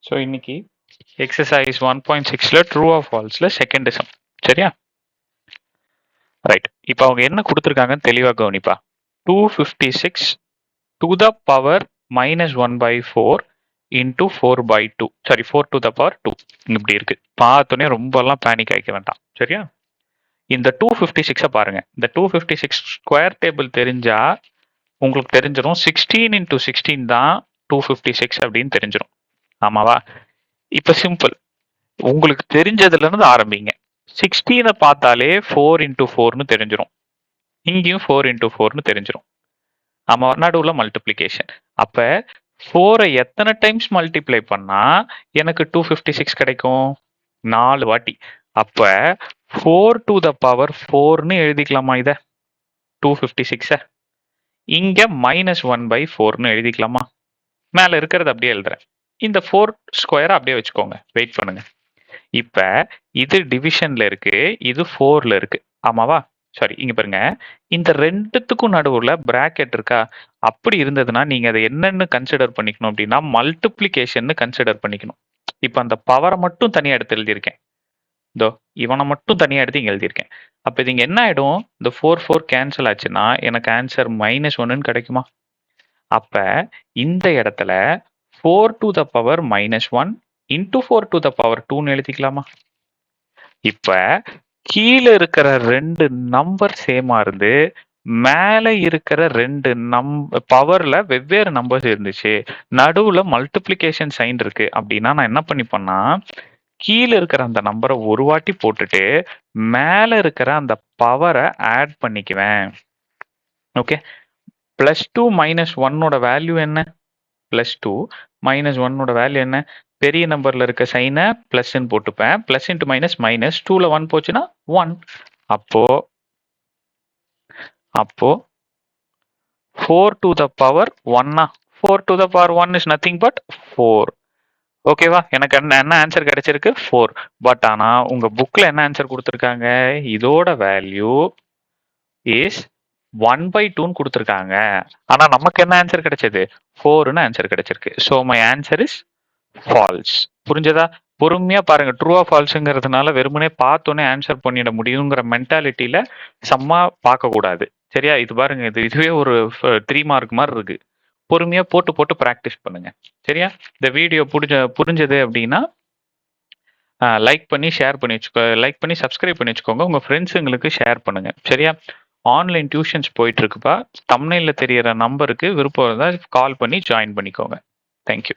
So இன்னைக்கு exercise 1.6ல true or ஃபால்ஸ்ல செகண்ட் சம். சரியா? ரைட். இப்போ அவங்க என்ன கொடுத்துருக்காங்கன்னு தெளிவாக கவனிப்பா. 256 to the power minus 1/4 into 4/2. Sorry, 4 to the power 2. இப்படி இருக்கு. பார்த்தோன்னே ரொம்பலாம் பேனிக் ஆகிக்க வேண்டாம். சரியா? இந்த 256 பாருங்க. இந்த 256 ஸ்கொயர் டேபிள் தெரிஞ்சா உங்களுக்கு தெரிஞ்சிடும் 16 into 16 தான் 256 அப்படின்னு தெரிஞ்சிடும். ஆமாவா? இப்ப சிம்பிள். உங்களுக்கு தெரிஞ்சதுல இருந்து ஆரம்பிங்க. 16 பார்த்தாலே 4 into 4னு தெரிஞ்சிடும். இங்கேயும் 4 into 4னு தெரிஞ்சிடும். ஆமா, நடுவுல மல்டிப்ளிகேஷன். அப்ப 4 எத்தனை டைம்ஸ் மல்டிப்ளை பண்ணா எனக்கு 256 கிடைக்கும்? 4 வாட்டி. அப்ப 4 to the power 4னு எழுதிக்கலாமா? இத 256 இங்க -1/4னு எழுதிக்கலாமா? மேல இருக்கிறது அப்படியே எழுதுறேன். இந்த 4 ஸ்கொயரை அப்படியே வச்சுக்கோங்க. வெயிட் பண்ணுங்க. இப்ப இது டிவிஷன்ல இருக்கு, இது 4ல இருக்கு. ஆமாவா? சாரி, இங்க பாருங்க. இந்த ரெண்டுத்துக்கும் நடுவுல பிராக்கெட் இருக்கா? அப்படி இருந்ததுன்னா நீங்க அதை என்னன்னு கன்சிடர் பண்ணிக்கணும் அப்படின்னா மல்டிப்ளிகேஷன் கன்சிடர் பண்ணிக்கணும். இப்ப அந்த பவரை மட்டும் தனியா எடுத்து எழுதியிருக்கேன். இதோ இவனை மட்டும் தனியா எடுத்து இங்க எழுதியிருக்கேன். அப்ப இது இங்க என்ன ஆயிடும்? இந்த 4 கேன்சல் ஆச்சுன்னா எனக்கு ஆன்சர் -1ன்னு கிடைக்குமா? அப்ப இந்த இடத்துல 4 to the power -1 into 4 to the power 2ன்னு எழுதிக்கலாமா? இப்ப கீழே இருக்கிற ரெண்டு நம்பர் சேமா இருந்து மேல இருக்கிற ரெண்டு பவர்ல வெவ்வேறு நம்பர்ஸ் இருந்துச்சு, நடுவுல மல்டிப்ளிகேஷன் சைன் இருக்கு அப்படின்னா நான் என்ன பண்ணிப்பேன்னா கீழே இருக்கிற அந்த நம்பரை ஒரு வாட்டி போட்டுட்டு மேல இருக்கிற அந்த பவரை ஆட் பண்ணிக்குவேன். ஓகே. +2 -1ஓட வேல்யூ என்ன? +2 -1ஓட வேல்யூ என்ன? பெரிய நம்பர்ல இருக்க சைனை பிளஸ்ன்னு போட்டுப்பேன். பிளஸ் இன்ட்டு மைனஸ் மைனஸ் 2ல 1 போச்சுன்னா 1. அப்போ 4 to the power 1. 4 to the power 1 is nothing but 4. ஓகேவா? எனக்கு என்ன ஆன்சர் கிடைச்சிருக்கு? 4. பட் ஆனா உங்க புக்ல என்ன ஆன்சர் கொடுத்துருக்காங்க? இதோட வேல்யூ இஸ் 1/2ன்னு கொடுத்துருக்காங்க. ஆனா நமக்கு என்ன ஆன்சர் கிடைச்சது? 4ன்னு ஆன்சர் கிடைச்சிருக்கு. So my answer is false. புரிஞ்சதா? பொறுமையா பாருங்க. ட்ரூ ஆர் ஃபால்ஸுங்கிறதுனால வெறுமனே பார்த்தோன்னே ஆன்சர் பண்ணிட முடியுங்கிற மென்டாலிட்டியில சம்மா பார்க்க கூடாது. சரியா? இது பாருங்க, இதுவே ஒரு 3 மார்க் மாதிரி இருக்கு. பொறுமையா போட்டு போட்டு ப்ராக்டிஸ் பண்ணுங்க. சரியா? இந்த வீடியோ புரிஞ்சது அப்படின்னா லைக் பண்ணி ஷேர் பண்ணி வச்சுக்கோ, லைக் பண்ணி சப்ஸ்கிரைப் பண்ணி வச்சுக்கோங்க. உங்க ஃப்ரெண்ட்ஸுங்களுக்கு ஷேர் பண்ணுங்க. சரியா? ஆன்லைன் டியூஷன்ஸ் போயிட்டு இருக்குப்பா. தம்ப்நெயில்ல தெரியற நம்பருக்கு விருப்பம் இருந்தால் கால் பண்ணி ஜாயின் பண்ணிக்கோங்க. தேங்க்யூ.